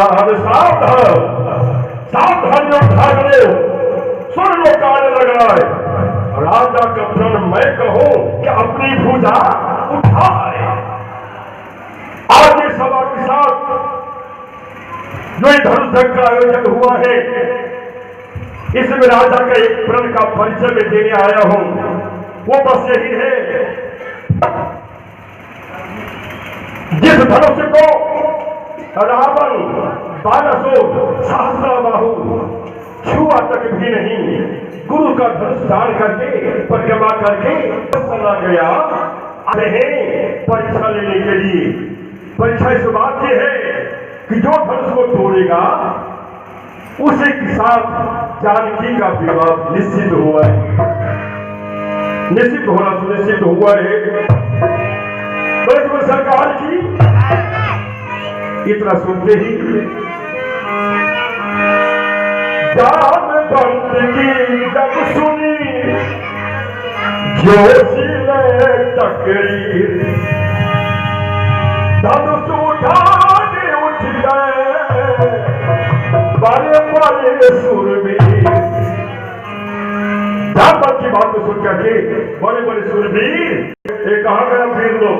सावधान सावधानियों भाग लो, सुन लो कान लगाए। राजा का प्रण मैं कहूं कि अपनी भुजा उठाए। आज इस सभा के साथ जो धनुष का आयोजन हुआ है, इसमें राजा का एक प्रण का परिचय में देने आया हूं। वो बस यही है, जिस धनुष को रावण 1200 सहस्राबाहु छुआ तक भी नहीं, गुरु का धनुष धारण करके परिक्रमा करके चला गया परीक्षा लेने के लिए। परीक्षा इस बात की है कि जो धनुष को तोड़ेगा उसी के साथ जानकी का विवाह निश्चित हुआ है। निश्चित होना सुनिश्चित हुआ है। बड़े सरकार की इतना सुनते ही जान बंद की जब सुनी जोशीले तकरीर, धनुष उठाने उठ गए बड़े बड़े सूरवीर। जान की बात को सुन करके बड़े बड़े सूरवीर, ये कहाँ गया वीर लोग?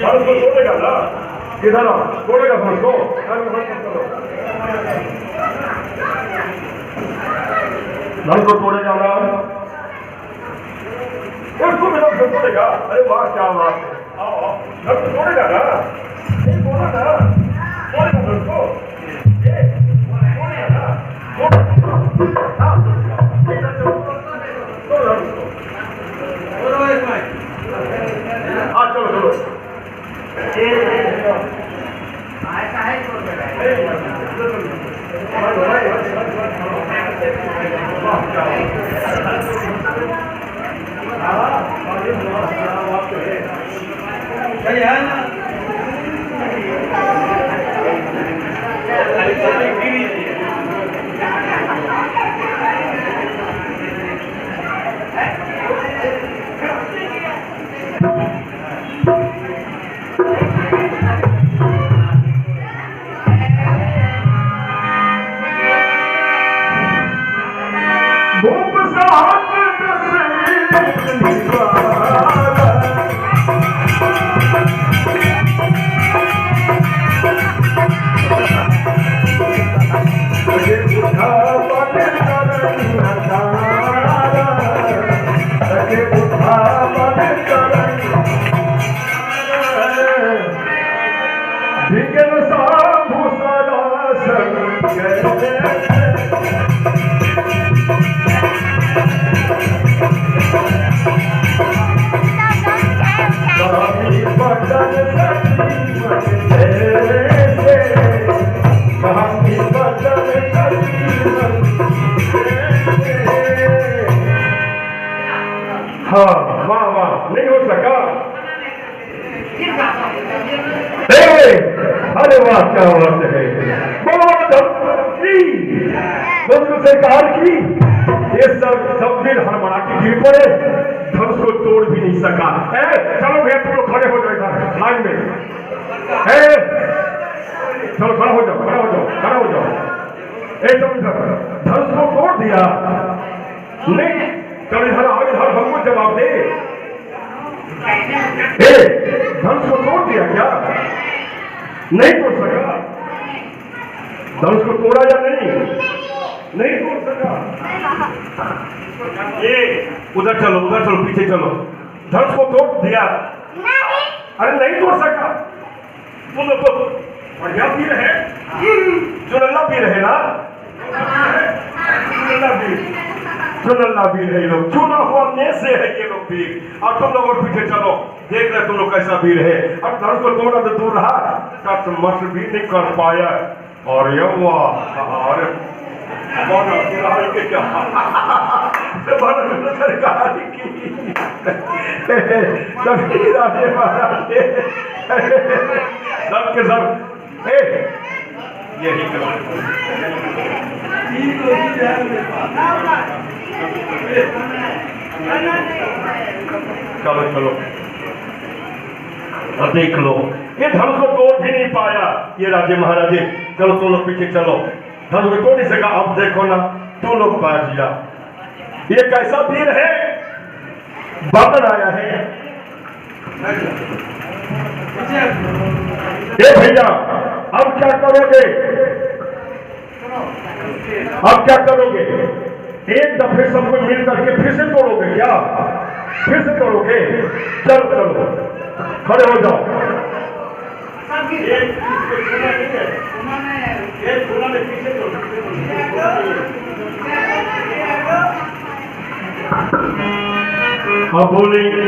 धनुष को तोड़ेगा ना, इधर तोड़ेगा धनुष को। धनुष को तोड़ेगा ना, उसको भी धनुष तोड़ेगा। अरे वाह क्या बात है, आओ धनुष तोड़ेगा ना, बोला ना तोड़ेगा धनुष को, तोड़ेगा ना, चलो चलो हाँ वाह वाह, नहीं हो सका। अरे वाह क्या बात है, बहुत सरकार की ये सब दिन हड़बड़ा के गिर पड़े, धनुष को तोड़ भी नहीं सका। चलो भैया तुम लोग खड़े हो जाओ लाइन में, चलो खड़ा हो जाओ, खड़ा हो जाओ, खड़ा हो जाओ। धनुष को तोड़ दिया नहीं, चलो इधर आओ, इधर हमको जवाब दे। धनुष को तोड़ दिया क्या? नहीं तोड़ सका। धनुष को तोड़ा या नहीं? नहीं तोड़ सका। ये उधर चलो, पीछे चलो। धनुष को तोड़ दिया? अरे नहीं तोड़ सका। तुम लोग तो बढ़िया वीर है, चुनल्ला वीर है ना, चुनल्ला वीर है ये लोग, चुना हुआ ने से है ये लोग वीर। और तुम लोग और पीछे चलो, देख रहे तुम लोग कैसा वीर है। अब धनुष को तोड़ा तो दूर रहा, तब मत भी नहीं कर पाया। और ये अरे क्या सरकार की सभी राजे महाराजे सब के सब यही चलो चलो और देख लो ये धनुष को तोड़ भी नहीं पाया ये राजे महाराजे। चलो तुम लोग पीछे चलो, धनुष को तोड़ नहीं सका। अब देखो ना तुम लोग बैठ जा। ये कैसा वीर है, बदन आया है। ये भैया अब क्या करोगे, अब क्या करोगे? एक दफे सबको मिल करके फिर से तोड़ोगे क्या? फिर से तोड़ोगे? चलो चलो खड़े हो जाओ। अब बोलेंगे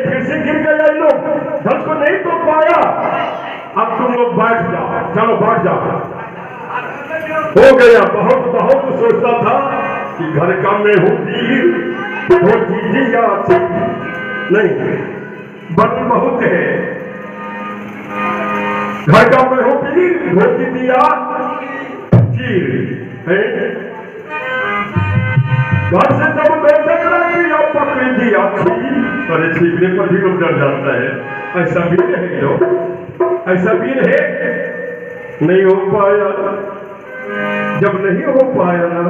फिर से गिर गया इन लोग, धनुष को नहीं तोड़ पाया। अब तुम लोग बैठ जाओ, चलो बैठ जाओ। हो गया। बहुत बहुत सोचता था कि घर का मैं हूँ वीर, वो जीजिया नहीं बन बहुत है। घर का मैं हूँ वीर, वो जीजिया चीर है। घर से जब मैं टकरा किया पकड़ दिया खीर। अरे छीकने पर भी लोग डर जाता है। ऐसा वीर है जो, ऐसा वीर है। नहीं हो पाया। जब नहीं हो पाया ना,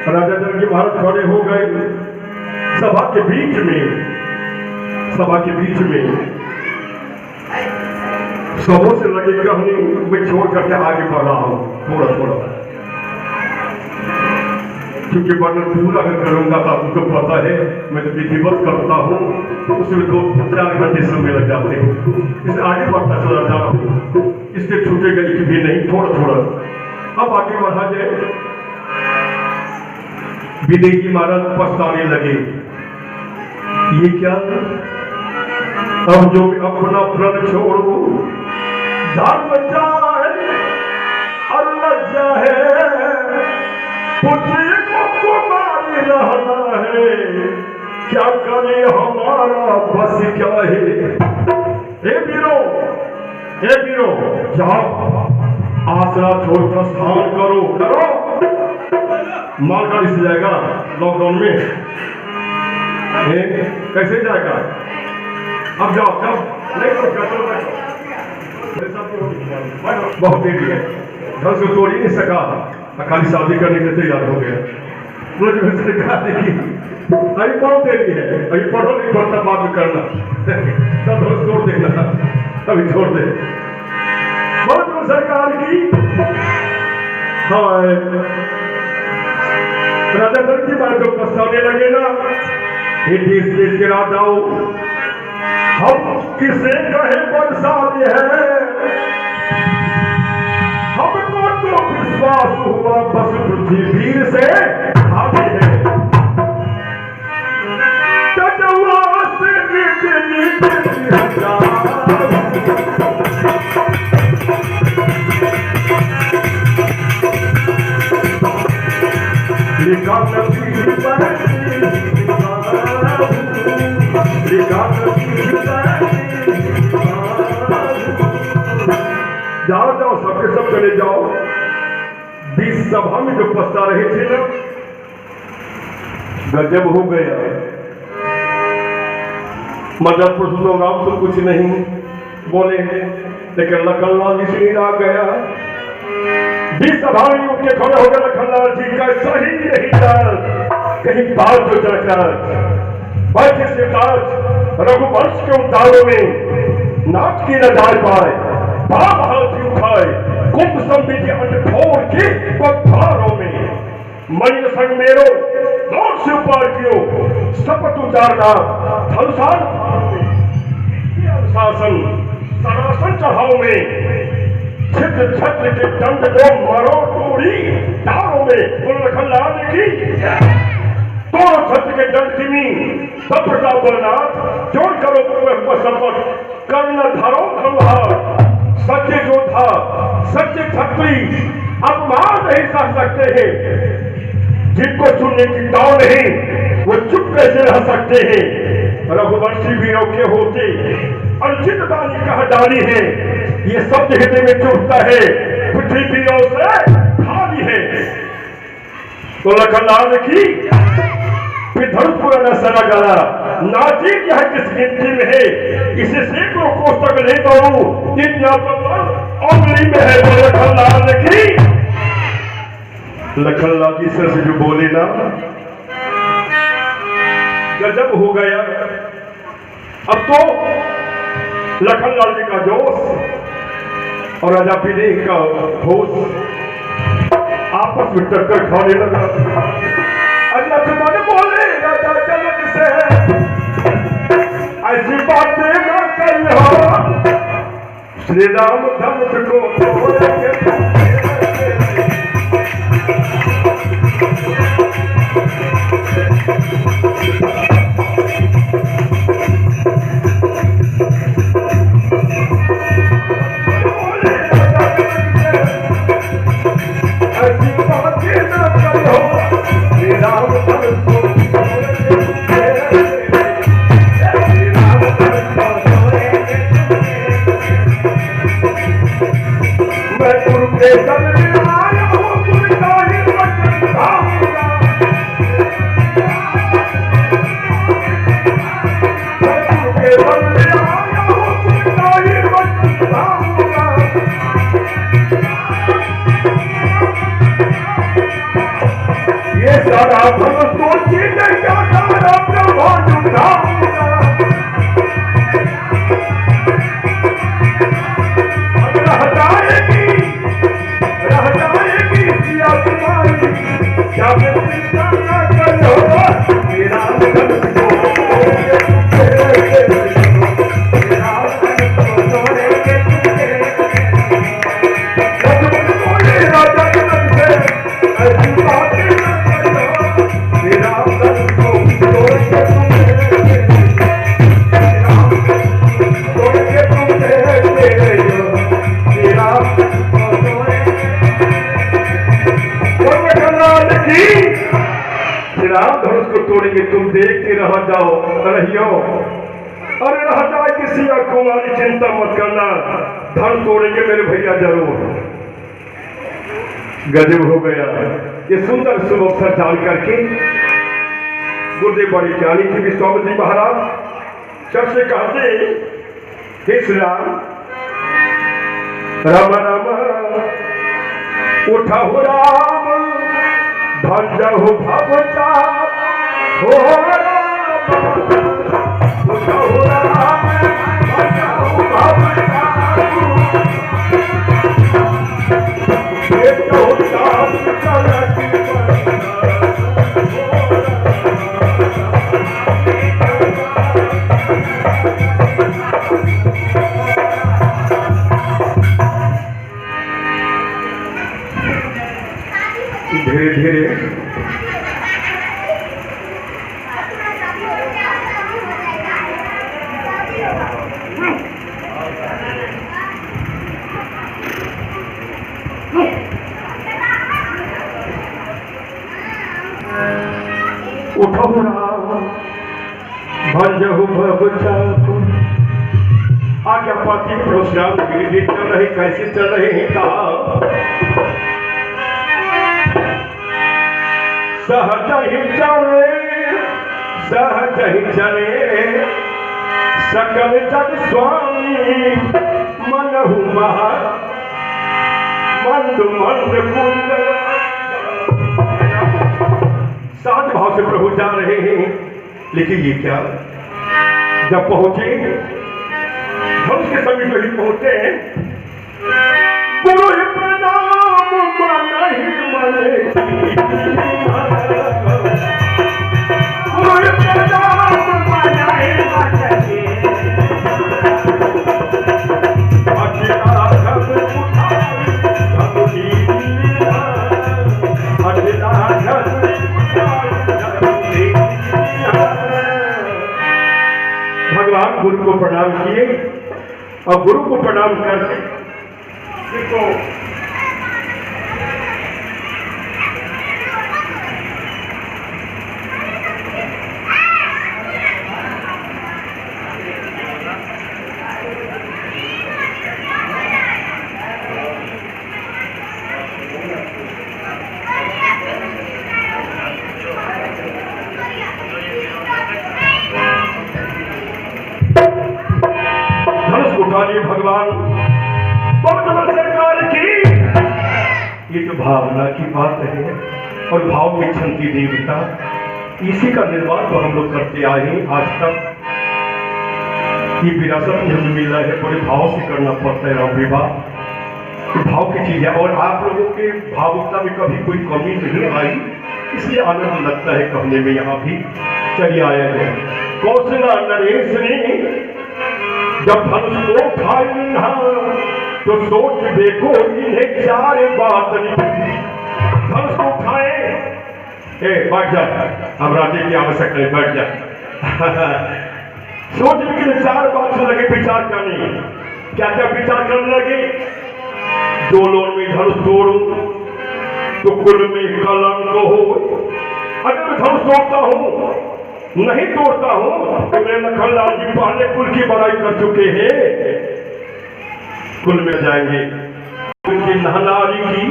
राजा जनक जी महाराज खड़े हो गए सभा के बीच में, सभा के बीच में। सबों से लगे कहानी मैं छोड़ करके आगे बढ़ रहा हूं थोड़ा थोड़ा, क्योंकि वर्णन पूरा अगर करूंगा तो आपको पता है मैं तो विधिवत करता हूँ तो उसमें 2-4 घंटे समय लग जाते हैं। इससे आगे बढ़ता चला जा रहा हूँ, इससे छूटेगा एक भी नहीं, थोड़ा थोड़ा। अब आगे बढ़ा जाए। विदेही महाराज पछताने लगे, ये क्या? अब जो अपना प्रण छोड़ो, जान बचा है और लज्जा है, पुत्री को मारी रहना है, क्या करे हमारा बस क्या है। हे वीरो, हे वीरो, जाओ आसरा छोड़ प्रस्थान करो, करो। मालगाड़ी से जाएगा लॉकडाउन में, कैसे जाएगा? अब जाओ, जाओ, बहुत देरी है, धनुष को तोड़ ही नहीं सका, खाली शादी करने के लिए तैयार हो गया। अभी बहुत देरी है, अभी पढ़ो नहीं पढ़ता बाद में करना, तब धनुष तोड़ देना, अभी छोड़ दे। बहुत सरकार की हाय राजा जनक जी महाराज को पछताने लगे ना, ये देश देश के राजाओं, हम किसे कहे बरसात है, हमको तो विश्वास हुआ बस पृथ्वी वीर से खाली है। जाओ जाओ सबके सब चले जाओ। 20 सभा में जो पछता रहे थे ना, गजब हो गया। मदन पुरुषोत्तम राम तो कुछ नहीं बोले हैं, लेकिन लखनलाल जी से आ गया। 20 सभा में उठ के खड़े हो गए लखनलाल जी का सही यही दर्द, कहीं बाल जो चढ़कर बैठे से काज रघुवंश के उद्धारों में नाच की न जाए पाए, बाप हाथी उठाए कुंभ समृद्धि अंड फोड़ के पत्थरों में मणि संग मेरो दौड़ से पार कियो शपथ उतारना धनुषान शासन सनासन चढ़ाओ में छिद्र छत्र के दंड दो मरो तोड़ी तारों में बोल लखनलाल की तोड़ो छत्र के दंड किमी सब प्रताप बलनाथ जोड़ करो शपथ कर्ण धरो धनुहार सच्चे योद्धा, सच्चे क्षत्रिय अपमान नहीं सह सकते हैं। जिनको सुनने की दाव नहीं वो चुप कैसे रह सकते हैं। रघुवंशी वीरों के होते अर्जित वाणी कह डाली है, ये शब्द हृदय में चुभता है, पृथ्वी वीरों से खाली है। तो लखनलाल की फिर धनुष पुराना सरा गला नाचित यह किस गिनती में है, इसे सैकड़ों कोस तक ले दौड़ू इतना उंगली में है। तो लखनलाल की लखनलाल जी सर से जो बोले ना गजब हो गया। अब तो लखनलाल जी का जोश और राजा विदेह का होश आपस में टक्कर खाने लगा। लक्ष्मण बोले राजा जनक से ऐसी बातें न कहियो, श्री राम धनुष को तोड़ेंगे। तुम देखते रह जाओ रहियो, अरे रह जाए किसी कुमारी चिंता मत करना, धन तोड़ेंगे मेरे भैया जरूर। गजब हो गया। ये सुंदर शुभ अवसर जान करके गुरुदेव बड़ी ज्ञानी थी विश्वामित्र जी महाराज चर्च से कहते हे श्री राम राम राम उठा हो राम धन जाओ भवता हो धीरे धीरे उठो भजहु भवचातु आज्ञा पाती प्रोग्राम चल रहे कैसे चल रहे हैं कहा सहज ही चले सकल जग स्वामी मनहु महा मंद मंद कुंद। सहज भाव से प्रभु जा रहे हैं, लेकिन ये क्या जब पहुंचे हम उसके समीप ही पहुंचे गुरु प्रणाम मन ही मने गुरु प्रणाम मन ही मने अखिला घब उठाई घब दीना अखिला घब भगवान गुरु को प्रणाम किए और गुरु को प्रणाम करके देखो धनुष उठाइए भगवान, बहुत सरकार की। ये जो भावना की बात है और भाव में क्षण की देवता, इसी का निर्वाह तो हम लोग करते आए हैं आज तक। ये विरासत में हमें मिला है, बड़े भाव से करना पड़ता है राम विवाह। भाव की चीज है और आप लोगों के भावुकता में कभी कोई कमी नहीं आई, इसलिए आनंद लगता है कहने में। यहाँ भी चलिए आया है कौशला नरेश ने जब धनुष को उठाई ना, तो सोच देखो इन्हें चार बात धनुष को उठाए। बैठ जा, हम राजे की आवश्यकता है, बैठ जा। सोच के चार बात से लगे विचार करने। क्या क्या विचार करने लगे? दोनों में धनुष तोड़ू तो कुल में कलंक हो। अगर मैं धनुष तोड़ता हूं, नहीं तोड़ता हूं, तो मेरे लखनलाल जी पहले कुल की बड़ाई कर चुके हैं, कुल में जाएंगे उनकी नहलारी की।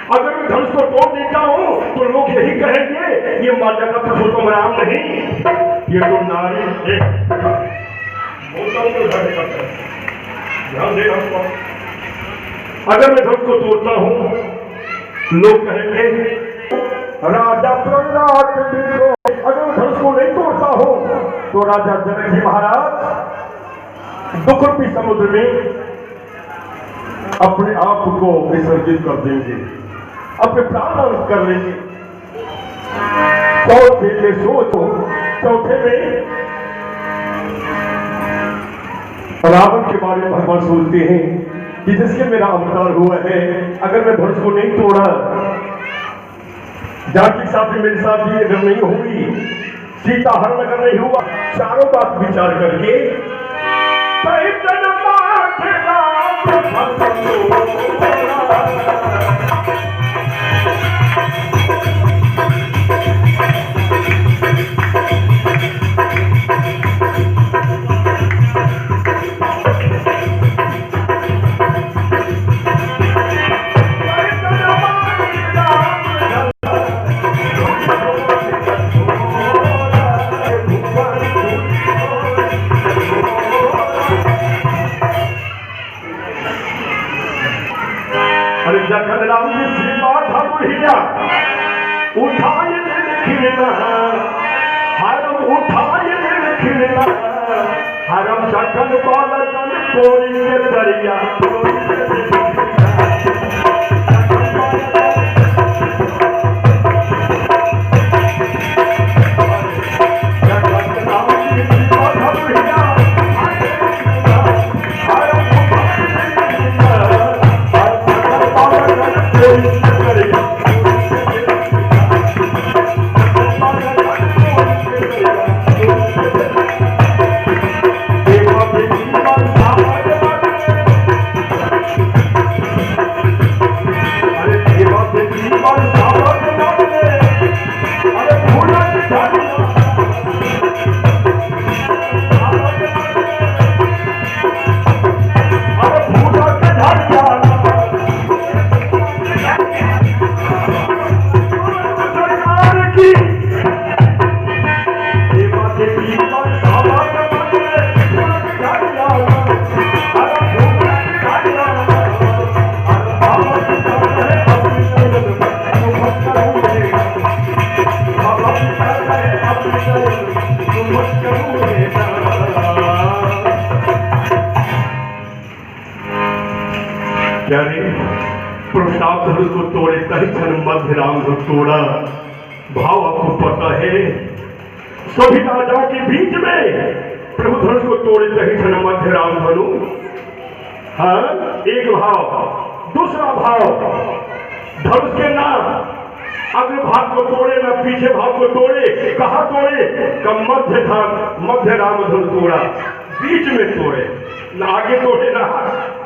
अगर मैं धनुष को तोड़ देता हूं तो लोग यही कहेंगे ये माता का पुरुषोत्तम राम नहीं, ये तो नारी है। ध्यान दे हमको। अगर मैं धनुष को तोड़ता हूं, लोग कहेंगे राजा प्रहलाद देखो। अगर मैं धनुष को नहीं तोड़ता हूं तो राजा जनक जी महाराज दुख रूपी समुद्र में अपने आप को विसर्जित कर देंगे, अपने प्राण अर्पित कर लेंगे। चौथे में सोचो, चौथे में रावण के बारे में भगवान सोचते हैं कि जिसके मेरा अवतार हुआ है, अगर मैं धनुष को नहीं तोड़ा, जानकी साथी मेरे साथ ये अगर नहीं हुई, सीता हरण अगर नहीं हुआ, चारों बात विचार करके जखन राम जी सीमा धनुहिया उठाए खिलना, हरम उठाए खिलना, हरम जखन बालकन कोरी के दरिया। प्रसाद धनुष को तोड़े कहीं क्षण मध्य राम को तोड़ा। भाव आपको पता है, सभी राजाओं के बीच में प्रभु धनुष को तोड़े कहीं क्षण मध्य राम धनु। हाँ, एक भाव। दूसरा भाव, धनुष के नाम अग्र भाग को तोड़े ना पीछे भाग को तोड़े। कहा तोड़े? कब मध्य राम धनु तोड़ा, बीच में तोड़े, ना आगे तोड़े ना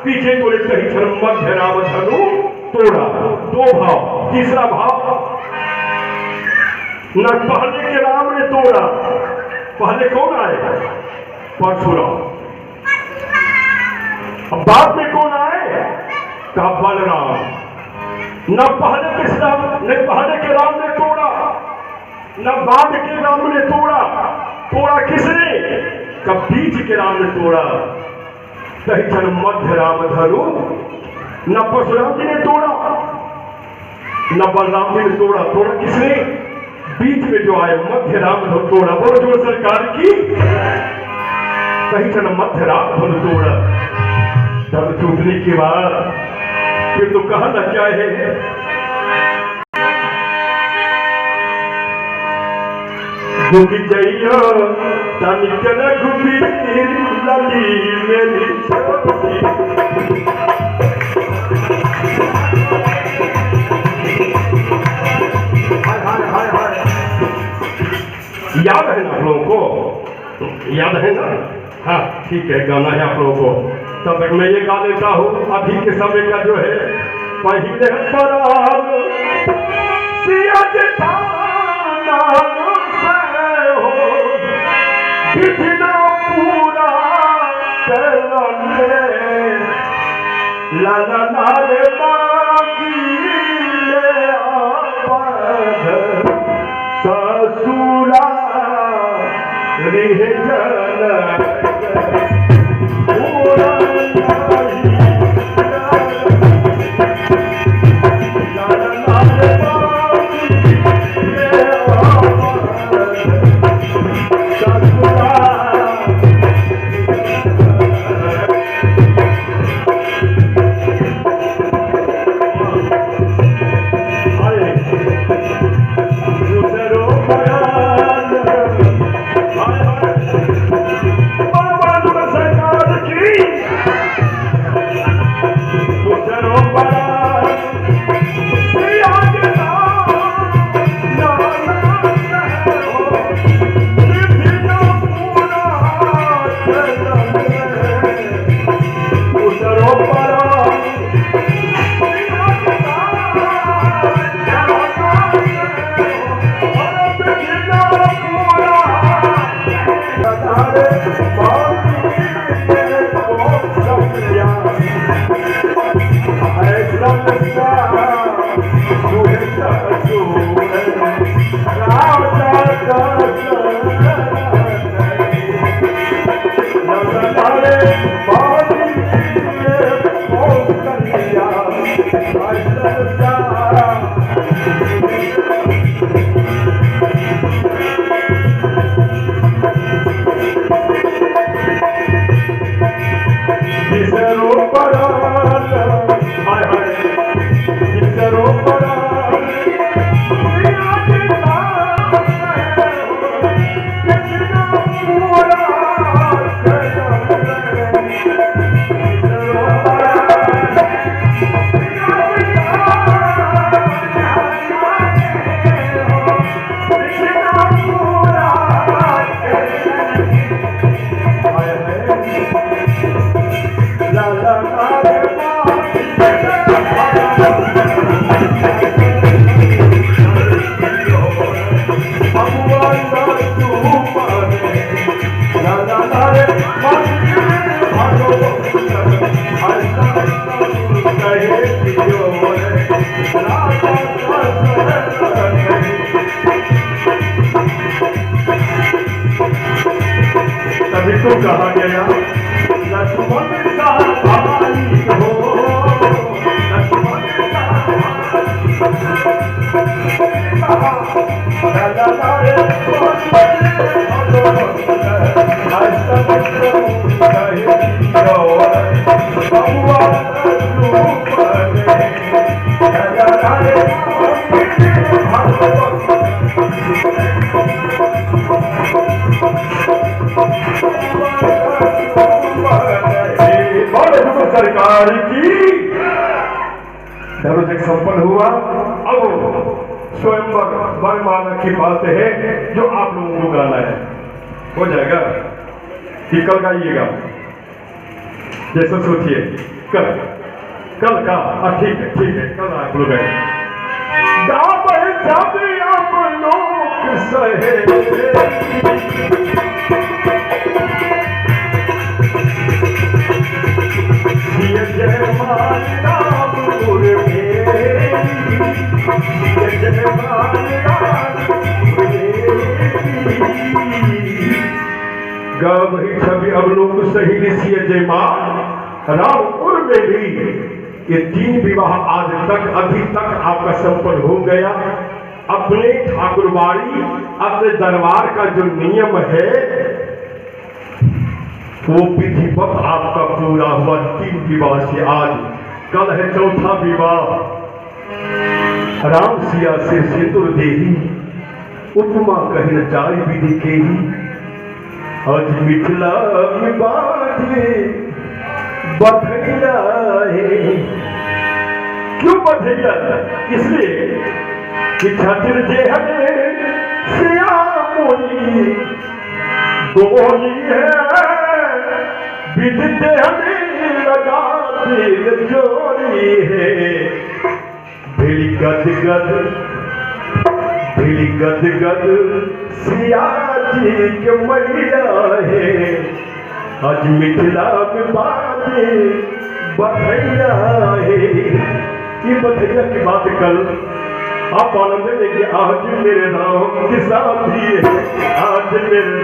पीछे को लिखते ही क्षण मध्य राम धनु तोड़ा। दो भाव। तीसरा भाव, न पहले के राम ने तोड़ा, पहले कौन आए? परशुराम। अब बाद में कौन आए? का बलराम। न पहले के राम ने, पहले के राम ने तोड़ा, न बाद के राम ने तोड़ा। तोड़ा किसने? का बीच के राम ने तोड़ा। तही मध्य राम धनु, न परशुराम जी ने तोड़ा, न बलराम जी ने तोड़ा। तोड़ा किसने? बीच में जो आए मध्य राम धनु तोड़ा। बोलो जो सरकार की। तही मध्य राम धनु तोड़ा। तब टूटने के बाद फिर तो कहना क्या है? गुगी जइयो तनिक रघुबीर लली मेरी छोटी। याद है ना आप लोगों को? याद है ना? हाँ ठीक है, गाना है आप लोगों को। तब तक मैं ये गा लेता हूँ। अभी के समय का जो है, पहले पराग सिया जेठाना हो कितना पूरा चलने लाला नारे बाकी ससुरा रिह जन तो कहा गया लक्ष्मण का भाई हो, लक्ष्मण का सरकार की धनुष संपन्न हुआ। अब स्वयंवर वरमाला की बात है जो आप लोगों को गाना है। हो जाएगा कि कल गाइएगा, जैसा सोचिए। कल कल का ठीक है कल आप लोग आए गावे जावे आप लोग सहे जय मान राम गुरु जय मान राम वही छवि अवलोक सही ऋषि जय मान रामपुर में भी ये 3 विवाह आज तक अभी तक आपका संपन्न हो गया। अपने ठाकुरबाड़ी अपने दरबार का जो नियम है वो विधिवत आपका पूरा हुआ। 3 विवाह से आज कल है 4था विवाह। राम सिया से सिंदूर देही उपमा कहन जाय विधि के ही आज मिथिला में बाजे बधैया है। क्यों बधैया? इसलिए कि छत्र जेहने श्यामोली बोली है विद्य हमें लगा दिल चोरी है। भिड़ी गद गद सिया जी के मैया है आज मिथिला में बाजे बधैया है। ये बधैया की बात कल आप आनंद लेंगे। आज मेरे राम के साथी है आज मेरे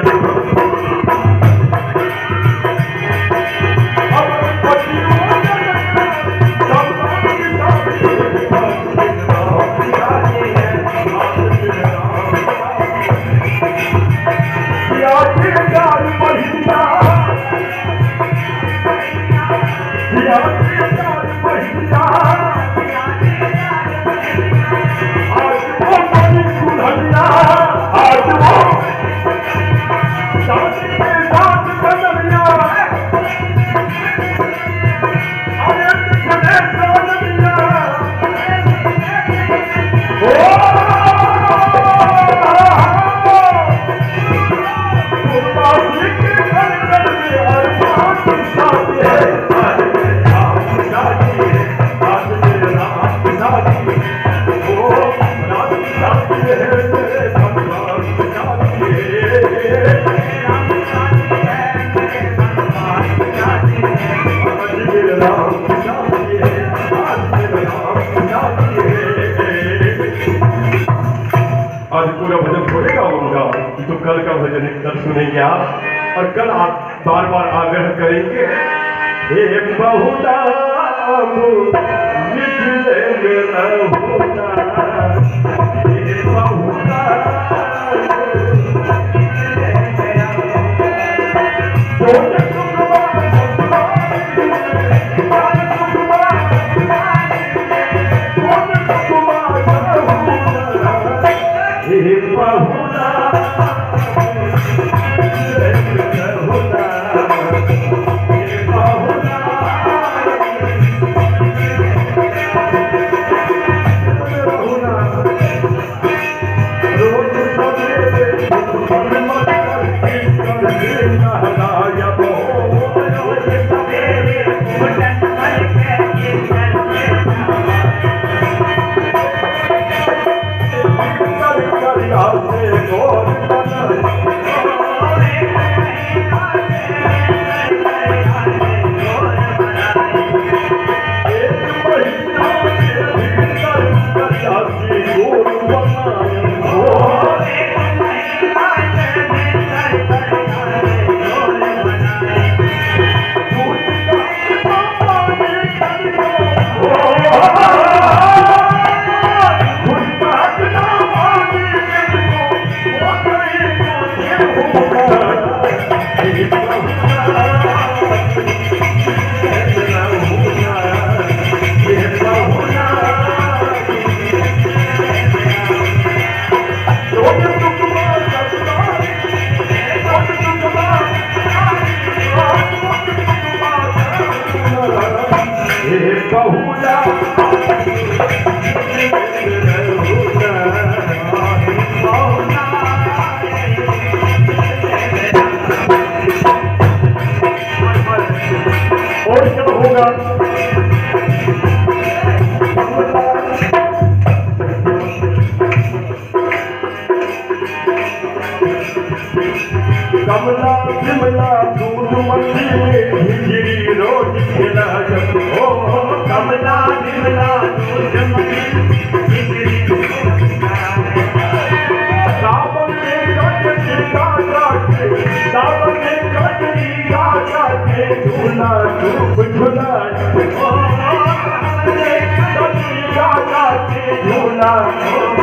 कल का भजन कल सुनेंगे आप और कल आप बार बार आग्रह करेंगे हे बहुता निचले मेरा होता हे बहुता कमला बिमला दूध मक्खी में हिजरी रोज खिला जब हो कमला बिमला दूध मक्खी हिजरी सावन में कटरी गाजा के सावन में कटरी गाजा के झूला धूप झूला ओ कटरी गाजा के झूला ओ